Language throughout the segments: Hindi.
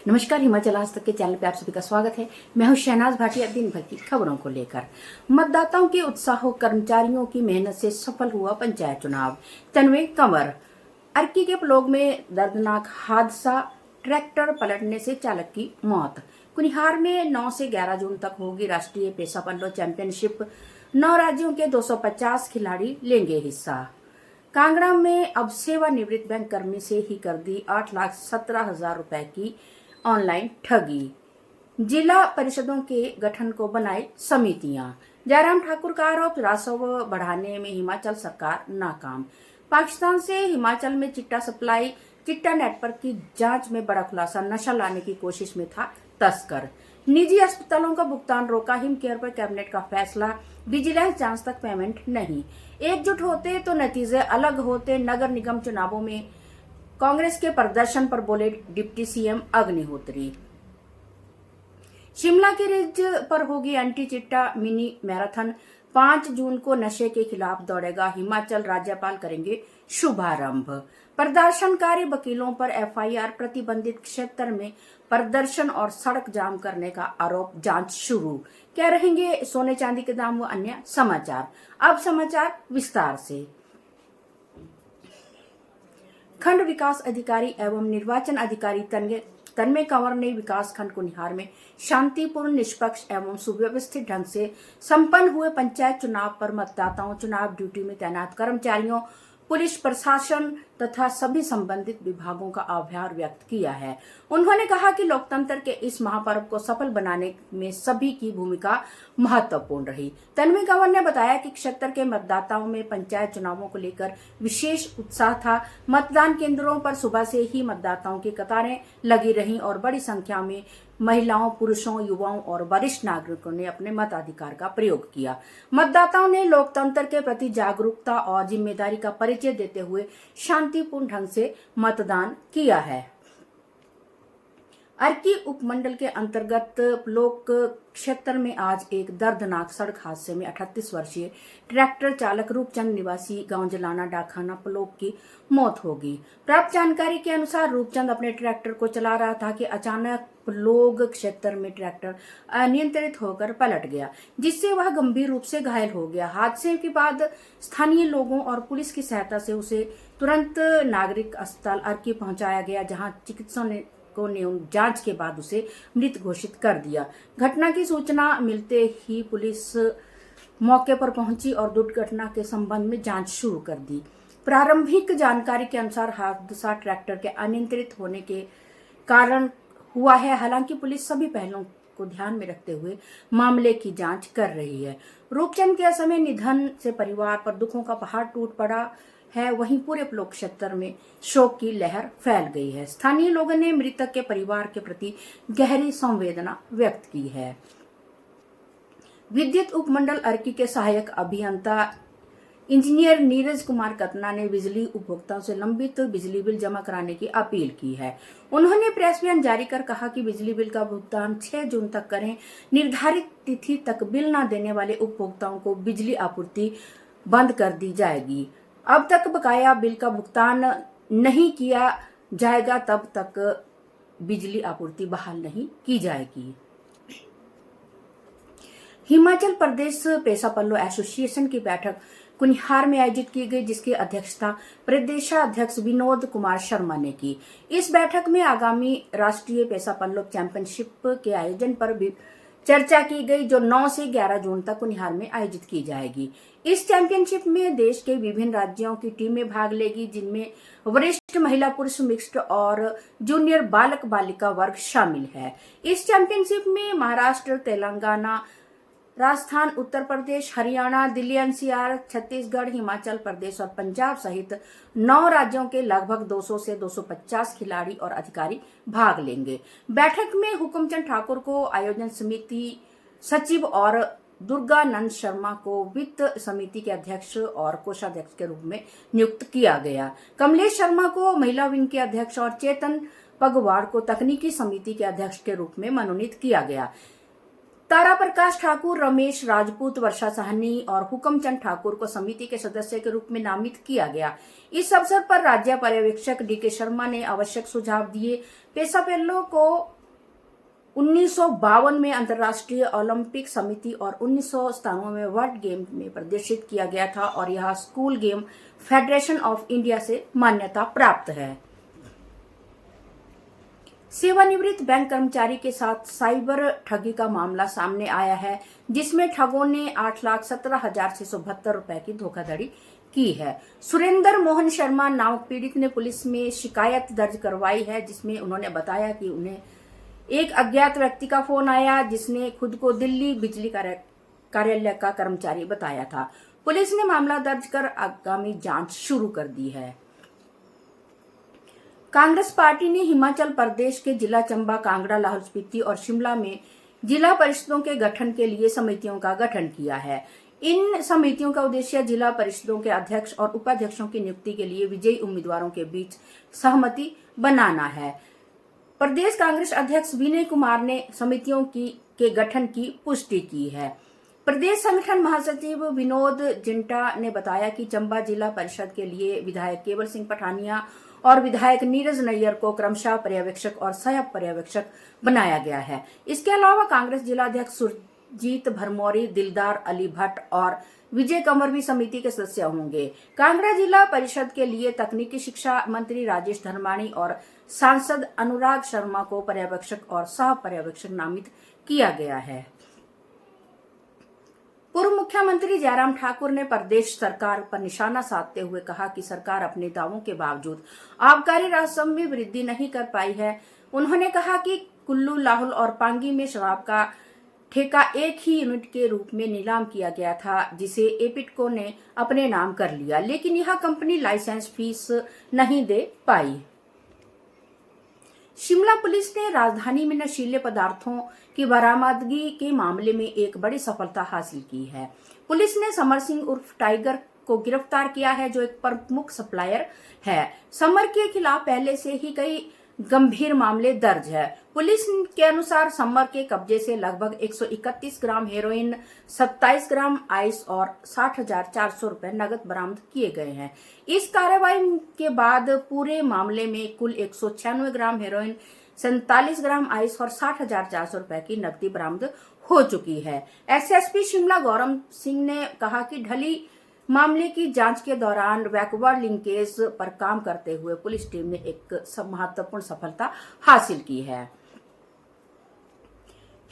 नमस्कार, हिमाचल आज तक के चैनल पे आप सभी का स्वागत है। मैं हूं शहनाज भाटिया। दिन भर की खबरों को लेकर मतदाताओं के उत्साह और कर्मचारियों की मेहनत से सफल हुआ पंचायत चुनाव। तन्वी कंवर। अर्की के पलोग में दर्दनाक हादसा, ट्रैक्टर पलटने से चालक की मौत। कुनिहार में 9 से 11 जून तक होगी राष्ट्रीय पेशा पल्लो चैंपियनशिप। 9 राज्यों के 250 खिलाड़ी लेंगे हिस्सा। कांगड़ा में अब सेवानिवृत्त बैंक कर्मी से ही कर दी 8,17,000 रुपए की ऑनलाइन ठगी। जिला परिषदों के गठन को बनाए समितियां। जयराम ठाकुर का आरोप, राजस्व बढ़ाने में हिमाचल सरकार नाकाम। पाकिस्तान से हिमाचल में चिट्टा सप्लाई, चिट्टा नेटवर्क की जांच में बड़ा खुलासा, नशा लाने की कोशिश में था तस्कर। निजी अस्पतालों का भुगतान रोका, हिम केयर पर कैबिनेट का फैसला, विजिलेंस जांच तक पेमेंट नहीं। एकजुट होते तो नतीजे अलग होते। नगर निगम चुनावों में कांग्रेस के प्रदर्शन पर बोले डिप्टी सीएम अग्निहोत्री। शिमला के रिज पर होगी एंटी चिट्टा मिनी मैराथन। 5 जून को नशे के खिलाफ दौड़ेगा हिमाचल, राज्यपाल करेंगे शुभारंभ। प्रदर्शनकारी वकीलों पर एफआईआर, प्रतिबंधित क्षेत्र में प्रदर्शन और सड़क जाम करने का आरोप, जांच शुरू। क्या रहेंगे सोने चांदी के दाम व अन्य समाचार। अब समाचार विस्तार से। खंड विकास अधिकारी एवं निर्वाचन अधिकारी तन्मय कंवर ने विकास खंड कुनिहार में शांतिपूर्ण, निष्पक्ष एवं सुव्यवस्थित ढंग से संपन्न हुए पंचायत चुनाव पर मतदाताओं, चुनाव ड्यूटी में तैनात कर्मचारियों, पुलिस प्रशासन तथा सभी संबंधित विभागों का आभार व्यक्त किया है। उन्होंने कहा कि लोकतंत्र के इस महापर्व को सफल बनाने में सभी की भूमिका महत्वपूर्ण रही। तन्वी कंवर ने बताया कि क्षेत्र के मतदाताओं में पंचायत चुनावों को लेकर विशेष उत्साह था। मतदान केंद्रों पर सुबह से ही मतदाताओं की कतारें लगी रहीं और बड़ी संख्या में महिलाओं, पुरुषों, युवाओं और वरिष्ठ नागरिकों ने अपने मताधिकार का प्रयोग किया। मतदाताओं ने लोकतंत्र के प्रति जागरूकता और जिम्मेदारी का परिचय देते हुए शांतिपूर्ण ढंग से मतदान किया है। अर्की उपमंडल के अंतर्गत लोक क्षेत्र में आज एक दर्दनाक सड़क हादसे में 38 वर्षीय ट्रैक्टर चालक रूपचंद निवासी गांव जलाना डाखाना पलोक की मौत होगी। प्राप्त जानकारी के अनुसार रूपचंद अपने ट्रैक्टर को चला रहा था कि अचानक पलोग क्षेत्र में ट्रैक्टर अनियंत्रित होकर पलट गया, जिससे वह गंभीर रूप से घायल हो गया। हादसे के बाद स्थानीय लोगों और पुलिस की सहायता से उसे तुरंत नागरिक अस्पताल अर्की पहुंचाया गया, जहां चिकित्सकों ने जांच के बाद उसे मृत घोषित कर दिया। घटना की सूचना मिलते ही पुलिस मौके पर पहुंची और दुर्घटना के संबंध में जांच शुरू कर दी। प्रारंभिक जानकारी के अनुसार हादसा ट्रैक्टर के अनियंत्रित होने के कारण हुआ है। हालांकि पुलिस सभी पहलुओं को ध्यान में रखते हुए मामले की जांच कर रही है। रूपचंद के असमय निधन से परिवार पर दुखों का पहाड़ टूट पड़ा है। वहीं पूरे पलोक क्षेत्र में शोक की लहर फैल गई है। स्थानीय लोगों ने मृतक के परिवार के प्रति गहरी संवेदना व्यक्त की है। विद्युत उपमंडल अर्की के सहायक अभियंता इंजीनियर नीरज कुमार कतना ने बिजली उपभोक्ताओं से लंबित बिजली बिल जमा कराने की अपील की है। उन्होंने प्रेस बयान जारी कर कहा कि बिजली बिल का भुगतान 6 जून तक करें। निर्धारित तिथि तक बिल न देने वाले उपभोक्ताओं को बिजली आपूर्ति बंद कर दी जाएगी। अब तक बकाया बिल का भुगतान नहीं किया जाएगा तब तक बिजली आपूर्ति बहाल नहीं की जाएगी। हिमाचल प्रदेश पेशा पल्लो एसोसिएशन की बैठक कुनिहार में आयोजित की गई, जिसकी अध्यक्षता प्रदेशाध्यक्ष विनोद कुमार शर्मा ने की। इस बैठक में आगामी राष्ट्रीय पेशा पल्लो चैंपियनशिप के आयोजन पर भी चर्चा की गई, जो 9 से 11 जून तक कुनिहार में आयोजित की जाएगी। इस चैंपियनशिप में देश के विभिन्न राज्यों की टीमें भाग लेगी, जिनमें वरिष्ठ महिला, पुरुष, मिक्स्ड और जूनियर बालक बालिका वर्ग शामिल है। इस चैंपियनशिप में महाराष्ट्र, तेलंगाना, राजस्थान, उत्तर प्रदेश, हरियाणा, दिल्ली एनसीआर, छत्तीसगढ़, हिमाचल प्रदेश और पंजाब सहित 9 राज्यों के लगभग 200 से 250 खिलाड़ी और अधिकारी भाग लेंगे। बैठक में हुकुमचंद ठाकुर को आयोजन समिति सचिव और दुर्गानंद शर्मा को वित्त समिति के अध्यक्ष और कोषाध्यक्ष के रूप में नियुक्त किया गया। कमलेश शर्मा को महिला विंग के अध्यक्ष और चेतन पगवाड़ को तकनीकी समिति के अध्यक्ष के रूप में मनोनीत किया गया। तारा प्रकाश ठाकुर, रमेश राजपूत, वर्षा साहनी और हुकमचंद ठाकुर को समिति के सदस्य के रूप में नामित किया गया। इस अवसर पर राज्य पर्यवेक्षक डीके शर्मा ने आवश्यक सुझाव दिए। पेसापेल्लो को 1952 में अंतर्राष्ट्रीय ओलंपिक समिति और 1997 में वर्ल्ड गेम में प्रदर्शित किया गया था और यह school game federation of India से मान्यता प्राप्त है। सेवानिवृत्त बैंक कर्मचारी के साथ साइबर ठगी का मामला सामने आया है, जिसमें ठगों ने 8,17,672 रुपए की धोखाधड़ी की है। सुरेंद्र मोहन शर्मा नामक पीड़ित ने पुलिस में शिकायत दर्ज करवाई है, जिसमें उन्होंने बताया कि उन्हें एक अज्ञात व्यक्ति का फोन आया, जिसने खुद को दिल्ली बिजली कार्यालय का कर्मचारी बताया था। पुलिस ने मामला दर्ज कर आगामी जांच शुरू कर दी है। कांग्रेस पार्टी ने हिमाचल प्रदेश के जिला चंबा, कांगड़ा, लाहौल स्पीति और शिमला में जिला परिषदों के गठन के लिए समितियों का गठन किया है। इन समितियों का उद्देश्य जिला परिषदों के अध्यक्ष और उपाध्यक्षों की नियुक्ति के लिए विजयी उम्मीदवारों के बीच सहमति बनाना है। प्रदेश कांग्रेस अध्यक्ष विनय कुमार ने समितियों के गठन की पुष्टि की है। प्रदेश संगठन महासचिव विनोद जिंटा ने बताया कि चंबा जिला परिषद के लिए विधायक केवल सिंह पठानिया और विधायक नीरज नैयर को क्रमशः पर्यवेक्षक और सह पर्यवेक्षक बनाया गया है। इसके अलावा कांग्रेस जिला अध्यक्ष सुरजीत भरमौरी, दिलदार अली भट्ट और विजय कंवर भी समिति के सदस्य होंगे। कांगड़ा जिला परिषद के लिए तकनीकी शिक्षा मंत्री राजेश धर्माणी और सांसद अनुराग शर्मा को पर्यवेक्षक और सह पर्यवेक्षक नामित किया गया है। पूर्व मुख्यमंत्री जयराम ठाकुर ने प्रदेश सरकार पर निशाना साधते हुए कहा कि सरकार अपने दावों के बावजूद आबकारी राजस्व में वृद्धि नहीं कर पाई है। उन्होंने कहा कि कुल्लू, लाहौल और पांगी में शराब का ठेका एक ही यूनिट के रूप में नीलाम किया गया था, जिसे एपिडको ने अपने नाम कर लिया, लेकिन यह कंपनी लाइसेंस फीस नहीं दे पाई। शिमला पुलिस ने राजधानी में नशीले पदार्थों की बरामदगी के मामले में एक बड़ी सफलता हासिल की है। पुलिस ने समर सिंह उर्फ टाइगर को गिरफ्तार किया है, जो एक प्रमुख सप्लायर है। समर के खिलाफ पहले से ही कई गंभीर मामले दर्ज है। पुलिस के अनुसार समर के कब्जे से लगभग 131 ग्राम हेरोइन, 27 ग्राम आइस और 60,400 रुपए नकद बरामद किए गए हैं। इस कार्रवाई के बाद पूरे मामले में कुल 196 ग्राम हेरोइन, 47 ग्राम आइस और 60,400 रुपए की नकदी बरामद हो चुकी है। एसएसपी शिमला गौरव सिंह ने कहा कि ढली मामले की जांच के दौरान बैकवर्ड लिंकेज पर काम करते हुए पुलिस टीम ने एक महत्वपूर्ण सफलता हासिल की है।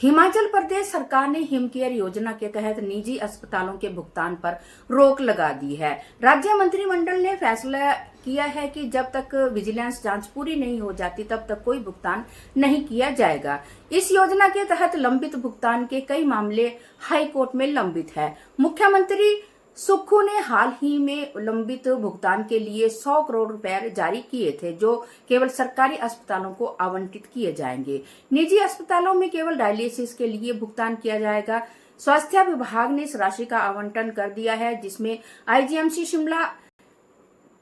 हिमाचल प्रदेश सरकार ने हिमकेयर योजना के तहत निजी अस्पतालों के भुगतान पर रोक लगा दी है। राज्य मंत्रिमंडल ने फैसला किया है कि जब तक विजिलेंस जांच पूरी नहीं हो जाती तब तक कोई भुगतान नहीं किया जाएगा। इस योजना के तहत लंबित भुगतान के कई मामले हाई कोर्ट में लंबित है। मुख्यमंत्री सुक्खू ने हाल ही में लंबित भुगतान के लिए 100 करोड़ रुपए जारी किए थे, जो केवल सरकारी अस्पतालों को आवंटित किए जाएंगे। निजी अस्पतालों में केवल डायलिसिस के लिए भुगतान किया जाएगा। स्वास्थ्य विभाग ने इस राशि का आवंटन कर दिया है, जिसमें IGMC Shimla,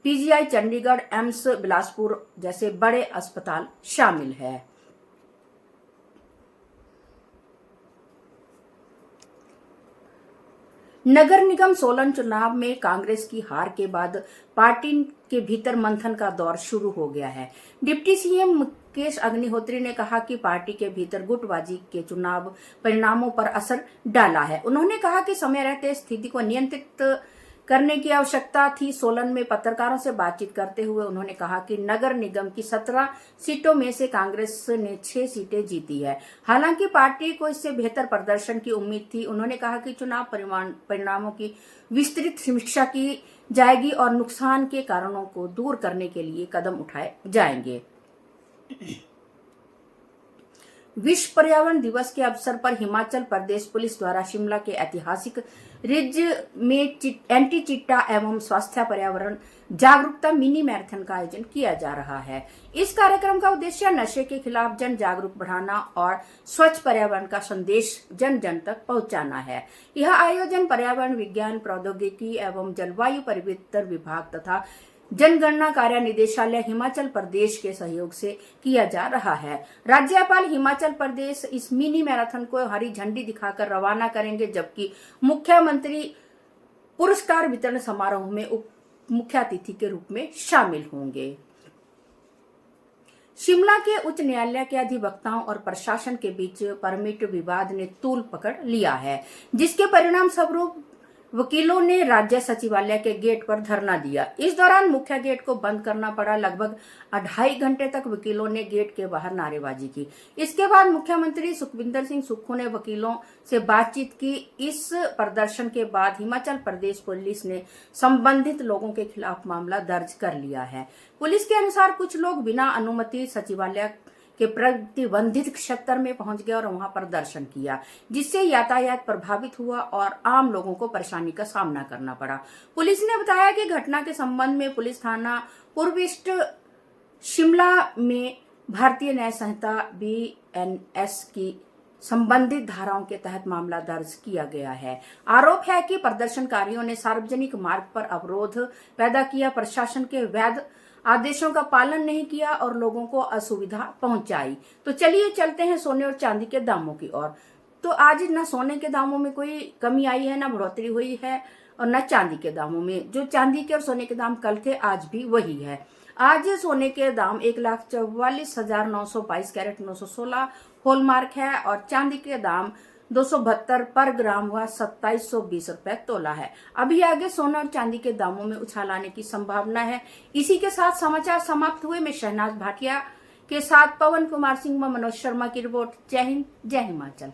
PGI Chandigarh, AIIMS Bilaspur जैसे बड़े अस्पताल शामिल है। नगर निगम सोलन चुनाव में कांग्रेस की हार के बाद पार्टी के भीतर मंथन का दौर शुरू हो गया है। डिप्टी सीएम मुकेश अग्निहोत्री ने कहा कि पार्टी के भीतर गुटबाजी के चुनाव परिणामों पर असर डाला है। उन्होंने कहा कि समय रहते स्थिति को नियंत्रित करने की आवश्यकता थी। सोलन में पत्रकारों से बातचीत करते हुए उन्होंने कहा कि नगर निगम की 17 सीटों में से कांग्रेस ने 6 सीटें जीती है। हालांकि पार्टी को इससे बेहतर प्रदर्शन की उम्मीद थी। उन्होंने कहा कि चुनाव परिणामों की विस्तृत समीक्षा की जाएगी और नुकसान के कारणों को दूर करने के लिए कदम उठाए जाएंगे। विश्व पर्यावरण दिवस के अवसर पर हिमाचल प्रदेश पुलिस द्वारा शिमला के ऐतिहासिक रिज में एंटी चिट्टा एवं स्वास्थ्य पर्यावरण जागरूकता मिनी मैराथन का आयोजन किया जा रहा है। इस कार्यक्रम का उद्देश्य नशे के खिलाफ जन जागरूक बढ़ाना और स्वच्छ पर्यावरण का संदेश जन जन तक पहुंचाना है। यह आयोजन पर्यावरण विज्ञान, प्रौद्योगिकी एवं जलवायु परिवर्तन विभाग तथा जनगणना कार्य निदेशालय हिमाचल प्रदेश के सहयोग से किया जा रहा है। राज्यपाल हिमाचल प्रदेश इस मिनी मैराथन को हरी झंडी दिखाकर रवाना करेंगे, जबकि मुख्यमंत्री पुरस्कार वितरण समारोह में मुख्य अतिथि के रूप में शामिल होंगे। शिमला के उच्च न्यायालय के अधिवक्ताओं और प्रशासन के बीच परमिट विवाद ने तूल पकड़ लिया है, जिसके परिणाम स्वरूप वकीलों ने राज्य सचिवालय के गेट पर धरना दिया। इस दौरान मुख्य गेट को बंद करना पड़ा। लगभग 2.5 घंटे तक वकीलों ने गेट के बाहर नारेबाजी की। इसके बाद मुख्यमंत्री सुखविंदर सिंह सुक्खू ने वकीलों से बातचीत की। इस प्रदर्शन के बाद हिमाचल प्रदेश पुलिस ने संबंधित लोगों के खिलाफ मामला दर्ज कर लिया है। पुलिस के अनुसार कुछ लोग बिना अनुमति सचिवालय के प्रतिबंधित क्षेत्र में पहुंच गए और वहां प्रदर्शन किया, जिससे यातायात प्रभावित हुआ और आम लोगों को परेशानी का सामना करना पड़ा। पुलिस ने बताया कि घटना के संबंध में पुलिस थाना पूर्व ईस्ट शिमला में भारतीय न्याय संहिता BNS की संबंधित धाराओं के तहत मामला दर्ज किया गया है। आरोप है कि प्रदर्शनकारियों ने सार्वजनिक मार्ग पर अवरोध पैदा किया, प्रशासन के वैध आदेशों का पालन नहीं किया और लोगों को असुविधा पहुंचाई। तो चलिए चलते हैं सोने और चांदी के दामों की ओर। तो आज ना सोने के दामों में कोई कमी आई है, ना बढ़ोतरी हुई है और न चांदी के दामों में। जो चांदी के और सोने के दाम कल थे, आज भी वही है। आज सोने के दाम 1,44,922 कैरेट 916 हॉलमार्क है और चांदी के दाम 272 पर ग्राम हुआ 2720 रुपए तोला है। अभी आगे सोना और चांदी के दामों में उछाल आने की संभावना है। इसी के साथ समाचार समाप्त हुए। मैं शहनाज भाटिया के साथ पवन कुमार सिंह व मनोज शर्मा की रिपोर्ट। जय हिंद, जय हिमाचल।